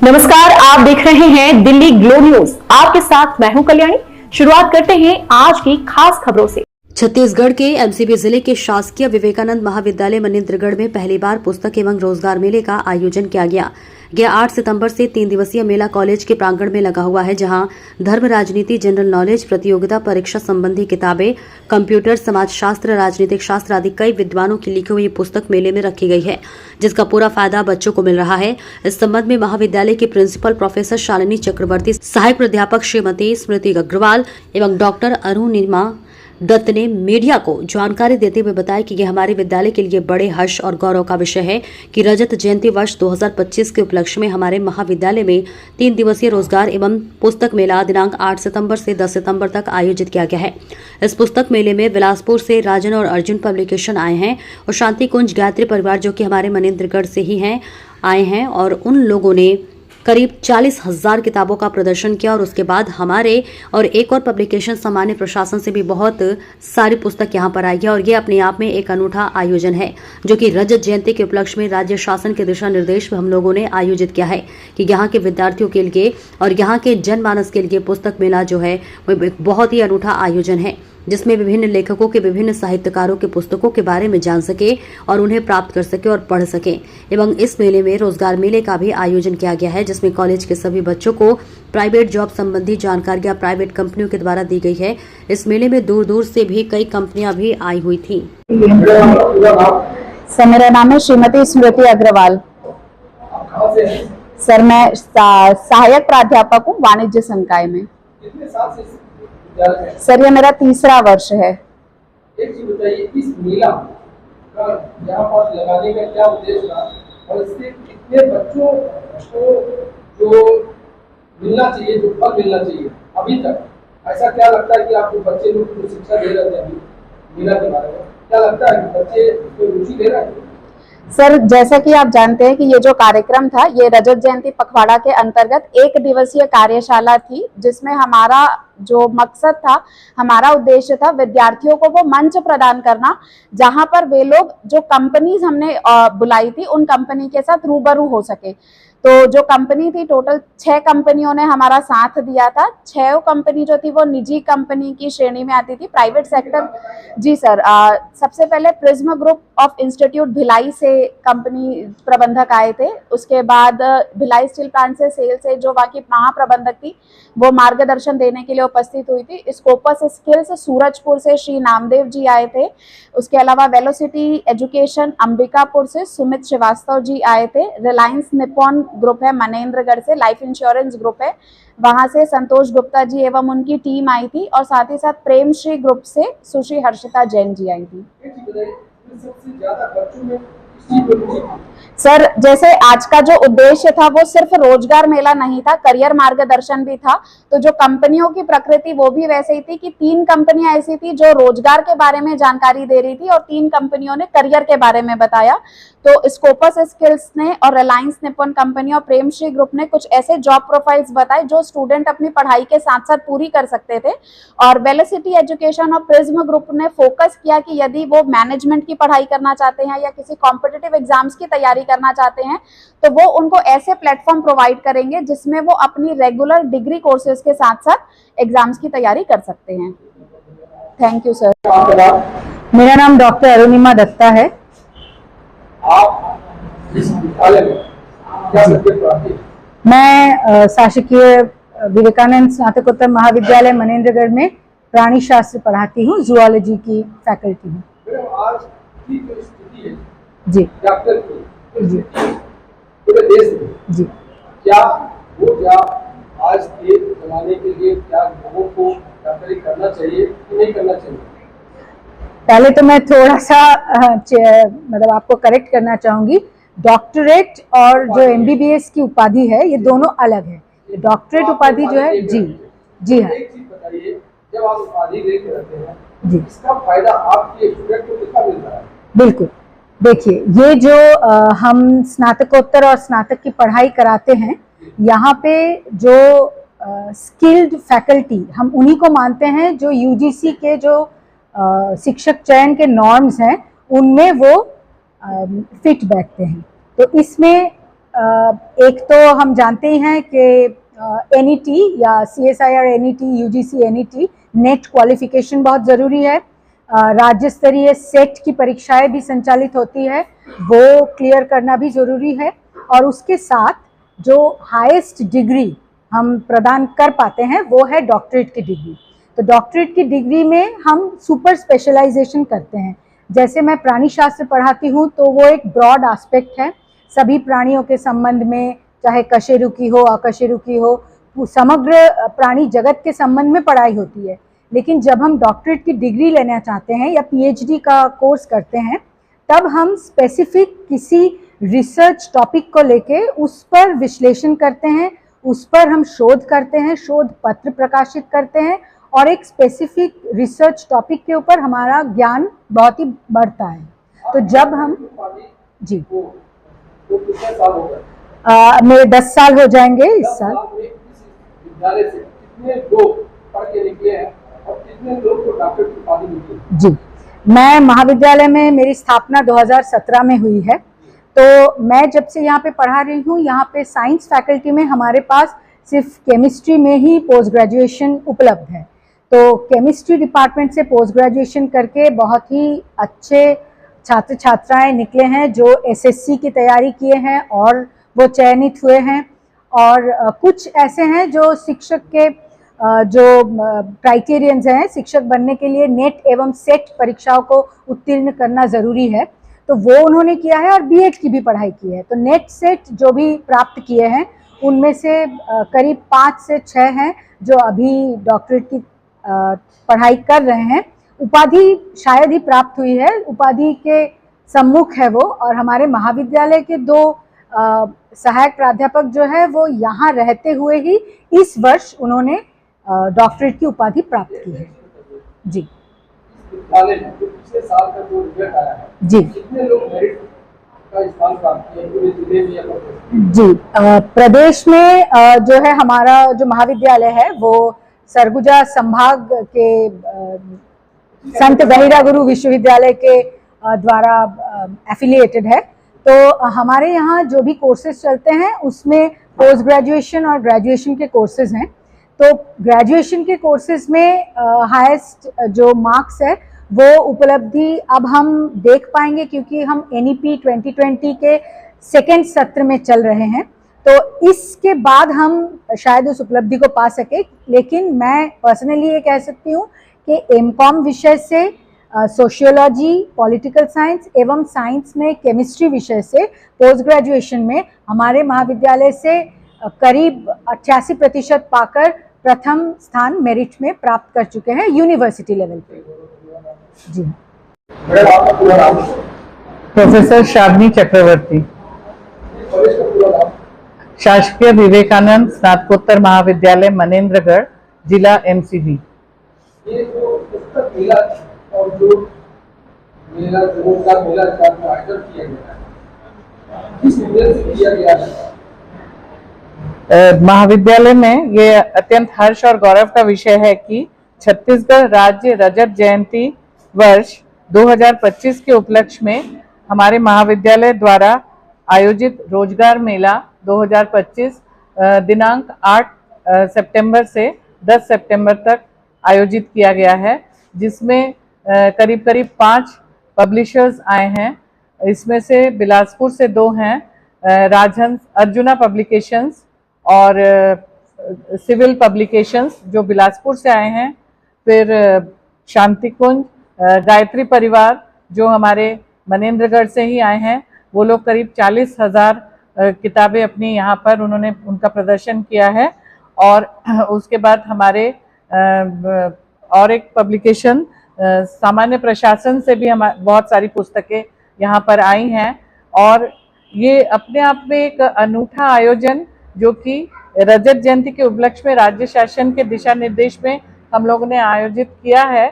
नमस्कार, आप देख रहे हैं दिल्ली ग्लो न्यूज। आपके साथ मैं हूं कल्याणी। शुरुआत करते हैं आज की खास खबरों से। छत्तीसगढ़ के एमसीबी जिले के शासकीय विवेकानंद महाविद्यालय मनेन्द्रगढ़ में पहली बार पुस्तक एवं रोजगार मेले का आयोजन किया गया। 8 सितंबर से 3 दिवसीय मेला कॉलेज के प्रांगण में लगा हुआ है, जहां धर्म, राजनीति, जनरल नॉलेज, प्रतियोगिता परीक्षा संबंधी किताबें, कंप्यूटर, समाजशास्त्र, राजनीतिक शास्त्र आदि कई विद्वानों की लिखी हुई पुस्तक मेले में रखी गई है, जिसका पूरा फायदा बच्चों को मिल रहा है। इस संबंध में महाविद्यालय की प्रिंसिपल प्रोफेसर शालिनी चक्रवर्ती, सहायक प्राध्यापक श्रीमती स्मृति अग्रवाल एवं डॉक्टर अरुणिमा दत्त ने मीडिया को जानकारी देते हुए बताया कि यह हमारे विद्यालय के लिए बड़े हर्ष और गौरव का विषय है कि रजत जयंती वर्ष 2025 के उपलक्ष्य में हमारे महाविद्यालय में 3 दिवसीय रोजगार एवं पुस्तक मेला दिनांक 8 सितंबर से 10 सितंबर तक आयोजित किया गया है। इस पुस्तक मेले में बिलासपुर से राजन और अर्जुन पब्लिकेशन आए हैं और शांति कुंज गायत्री परिवार, जो कि हमारे मनेन्द्रगढ़ से ही हैं, आए हैं और उन लोगों ने करीब 40,000 किताबों का प्रदर्शन किया। और उसके बाद हमारे और एक और पब्लिकेशन सामान्य प्रशासन से भी बहुत सारी पुस्तक यहां पर आई है। और ये अपने आप में एक अनूठा आयोजन है, जो कि रजत जयंती के उपलक्ष्य में राज्य शासन के दिशा निर्देश में हम लोगों ने आयोजित किया है कि यहाँ के विद्यार्थियों के लिए और यहाँ के जनमानस के लिए पुस्तक मेला जो है वो एक बहुत ही अनूठा आयोजन है, जिसमें विभिन्न लेखकों के, विभिन्न साहित्यकारों के पुस्तकों के बारे में जान सके और उन्हें प्राप्त कर सके और पढ़ सके। एवं इस मेले में रोजगार मेले का भी आयोजन किया गया है, जिसमें कॉलेज के सभी बच्चों को प्राइवेट जॉब संबंधी जानकारियां प्राइवेट कंपनियों के द्वारा दी गई है। इस मेले में दूर दूर से भी कई कंपनियां भी आई हुई थी। सर, मेरा नाम है श्रीमती स्मृति अग्रवाल। सर, मैं सहायक प्राध्यापक हूँ वाणिज्य संकाय में। सर, ये मेरा तीसरा वर्ष है। एक चीज बताइए, इस मेला का यहाँ पर लगाने का क्या उद्देश्य था और इससे कितने बच्चों को जो मिलना चाहिए, जो फल मिलना चाहिए अभी तक? ऐसा क्या लगता है कि आप जो बच्चे लोग को शिक्षा दे रहे थे अभी मेला के बारे में, क्या लगता है कि बच्चे कोई रुचि ले रहे हैं? सर, जैसा कि आप जानते हैं कि ये जो कार्यक्रम था, ये रजत जयंती पखवाड़ा के अंतर्गत 1 दिवसीय कार्यशाला थी, जिसमें हमारा जो मकसद था, हमारा उद्देश्य था विद्यार्थियों को वो मंच प्रदान करना, जहां पर वे लोग जो कंपनीज हमने बुलाई थी, उन कंपनी के साथ रूबरू हो सके। तो जो कंपनी थी, टोटल 6 कंपनियों ने हमारा साथ दिया था। 6 कंपनी जो थी वो निजी कंपनी की श्रेणी में आती थी, प्राइवेट सेक्टर। जी सर, सबसे पहले prism group of institute Bhilai से कंपनी प्रबंधक आए थे। उसके बाद भिलाई स्टील प्लांट से सेल से जो वहाँ की महाप्रबंधक थी, वो मार्गदर्शन देने के लिए उपस्थित हुई थी। स्कोपस स्किल्स सूरजपुर से श्री नामदेव जी आए थे। उसके अलावा वेलोसिटी एजुकेशन अंबिकापुर से सुमित श्रीवास्तव जी आए थे। रिलायंस निपॉन ग्रुप है मनेन्द्रगढ़ से, लाइफ इंश्योरेंस ग्रुप है, वहां से संतोष गुप्ता जी एवं उनकी टीम आई थी। और साथ ही साथ प्रेमश्री ग्रुप से सुश्री हर्षिता जैन जी आई थी। सबसे ज्यादा बच्चों में सर, जैसे आज का जो उद्देश्य था वो सिर्फ रोजगार मेला नहीं था, करियर मार्गदर्शन भी था। तो जो कंपनियों की प्रकृति वो भी वैसे ही थी कि 3 कंपनियां ऐसी थी जो रोजगार के बारे में जानकारी दे रही थी और 3 कंपनियों ने करियर के बारे में बताया। तो स्कोपस स्किल्स ने और रिलायंस निपॉन कंपनी और प्रेमश्री ग्रुप ने कुछ ऐसे जॉब प्रोफाइल्स बताए जो स्टूडेंट अपनी पढ़ाई के साथ साथ पूरी कर सकते थे। और वेलोसिटी एजुकेशन और प्रिज्म ग्रुप ने फोकस किया कि यदि वो मैनेजमेंट की पढ़ाई करना चाहते हैं या किसी कॉम्पिटिटिव एग्जाम्स की तैयारी करना चाहते हैं, तो वो उनको ऐसे प्लेटफॉर्म प्रोवाइड करेंगे जिसमें वो अपनी रेगुलर डिग्री कोर्सेज के साथ साथ एग्जाम्स की तैयारी कर सकते हैं। Thank you sir. मेरा नाम डॉक्टर अरुणिमा दत्ता है। आप इस विद्यालय में क्या सब्जेक्ट पढ़ाते हैं? मैं शासकीय विवेकानंद स्नातकोत्तर महाविद्यालय मनेन्द्रगढ़ में प्राणी शास्त्र पढ़ाती हूँ, जूलॉजी की फैकल्टी हूँ। आज की जो स्थिति है जी डॉक्टर की, जी पूरे देश में जी, क्या आज के जमाने के लिए क्या लोगों को डॉक्टरी करना चाहिए कि नहीं करना चाहिए? पहले तो मैं थोड़ा सा मतलब आपको करेक्ट करना चाहूंगी। डॉक्टरेट और जो MBBS की उपाधि है, ये दोनों अलग है। डॉक्टरेट उपाधि जो है, जी जी हाँ। एक चीज बताइए, जब आप उपाधि लेके रहते हैं जी, इसका फायदा आपके स्टूडेंट को कितना मिल रहा है? बिल्कुल। देखिए, ये जो हम स्नातकोत्तर और स्नातक की पढ़ाई कराते हैं, यहाँ पे जो स्किल्ड फैकल्टी, हम उन्हीं को मानते हैं जो UGC के जो शिक्षक चयन के नॉर्म्स हैं, उनमें वो फिट बैठते हैं। तो इसमें एक तो हम जानते ही हैं कि NET या CSIR NET, UGC NET net qualification बहुत ज़रूरी है। राज्य स्तरीय सेट की परीक्षाएं भी संचालित होती है, वो क्लियर करना भी ज़रूरी है। और उसके साथ जो हाईएस्ट डिग्री हम प्रदान कर पाते हैं वो है डॉक्टरेट की डिग्री। तो डॉक्टरेट की डिग्री में हम सुपर स्पेशलाइजेशन करते हैं। जैसे मैं प्राणी शास्त्र पढ़ाती हूँ तो वो एक ब्रॉड एस्पेक्ट है, सभी प्राणियों के संबंध में, चाहे कशेरुकी हो अकशेरुकी हो, समग्र प्राणी जगत के संबंध में पढ़ाई होती है। लेकिन जब हम डॉक्टरेट की डिग्री लेना चाहते हैं या PhD का कोर्स करते हैं, तब हम स्पेसिफिक किसी रिसर्च टॉपिक को लेके उस पर विश्लेषण करते हैं, उस पर हम शोध करते हैं, शोध पत्र प्रकाशित करते हैं और एक स्पेसिफिक रिसर्च टॉपिक के ऊपर हमारा ज्ञान बहुत ही बढ़ता है। तो जब हम जी तो कितने साल हो गए? मेरे 10 साल हो जाएंगे इस साल। विद्यालय से कितने लोग पढ़ के निकले हैं और कितने लोग को डॉक्टर की उपाधि मिली है? जी, मैं महाविद्यालय में, मेरी स्थापना 2017 में हुई है। तो मैं जब से यहाँ पे पढ़ा रही हूँ, यहाँ पे साइंस फैकल्टी में हमारे पास सिर्फ केमिस्ट्री में ही पोस्ट ग्रेजुएशन उपलब्ध है। तो केमिस्ट्री डिपार्टमेंट से पोस्ट ग्रेजुएशन करके बहुत ही अच्छे छात्र छात्राएं निकले हैं जो SSC की तैयारी किए हैं और वो चयनित हुए हैं। और कुछ ऐसे हैं जो शिक्षक के जो क्राइटेरियंस हैं, शिक्षक बनने के लिए नेट एवं सेट परीक्षाओं को उत्तीर्ण करना ज़रूरी है, तो वो उन्होंने किया है और B.Ed की भी पढ़ाई की है। तो नेट सेट जो भी प्राप्त किए हैं उनमें से करीब 5 से 6 हैं जो अभी डॉक्टरेट की पढ़ाई कर रहे हैं। उपाधि शायद ही प्राप्त हुई है, उपाधि के सम्मुख है वो। और हमारे महाविद्यालय के 2 सहायक प्राध्यापक जो है वो यहाँ रहते हुए ही इस वर्ष उन्होंने डॉक्टरेट की उपाधि प्राप्त की है। जी विद्यालय में जो पिछले साल का जो रिजल्ट आया है, जी कितने लोग मेरिट का स्थान प्राप्त किए पूरे जिले में या जी प्रदेश में जो है हमारा जो महाविद्यालय है वो सरगुजा संभाग के संत गहिरा गुरु विश्वविद्यालय के द्वारा एफिलिएटेड है। तो हमारे यहाँ जो भी कोर्सेज चलते हैं उसमें पोस्ट ग्रेजुएशन और ग्रेजुएशन के कोर्सेज हैं। तो ग्रेजुएशन के कोर्सेज में हाईएस्ट जो मार्क्स है वो उपलब्धि अब हम देख पाएंगे, क्योंकि हम NEP 2020 के सेकेंड सत्र में चल रहे हैं। तो इसके बाद हम शायद उस उपलब्धि को पा सके। लेकिन मैं पर्सनली ये कह सकती हूँ कि MCOM विषय से सोशियोलॉजी, पॉलिटिकल साइंस एवं साइंस में केमिस्ट्री विषय से पोस्ट ग्रेजुएशन में हमारे महाविद्यालय से करीब 88% पाकर प्रथम स्थान मेरिट में प्राप्त कर चुके हैं यूनिवर्सिटी लेवल पे। जी मैडम, आपका पूरा नाम? प्रोफेसर शालिनी चक्रवर्ती, कॉलेज का पूरा नाम? शासकीय विवेकानंद स्नातकोत्तर महाविद्यालय मनेंद्रगढ़, जिला MCV। ये जो पुस्तक मेला और जो मेला रोजगार मेला का आयोजन किया गया है, किस उद्देश्य से किया गया है? महाविद्यालय में ये अत्यंत हर्ष और गौरव का विषय है कि छत्तीसगढ़ राज्य रजत जयंती वर्ष 2025 के उपलक्ष्य में हमारे महाविद्यालय द्वारा आयोजित रोजगार मेला 2025 दिनांक 8 सितंबर से 10 सितंबर तक आयोजित किया गया है, जिसमें करीब 5 पब्लिशर्स आए हैं। इसमें से बिलासपुर से 2 हैं, राजहंस अर्जुना पब्लिकेशंस और सिविल पब्लिकेशंस जो बिलासपुर से आए हैं। फिर शांतिकुंज, गायत्री परिवार जो हमारे मनेंद्रगढ़ से ही आए हैं, वो लोग करीब 40,000 किताबें अपनी यहाँ पर उन्होंने उनका प्रदर्शन किया है। और उसके बाद हमारे और एक पब्लिकेशन सामान्य प्रशासन से भी हम बहुत सारी पुस्तकें यहाँ पर आई हैं। और ये अपने आप में एक अनूठा आयोजन जो कि रजत जयंती के उपलक्ष्य में राज्य शासन के दिशा निर्देश में हम लोगों ने आयोजित किया है।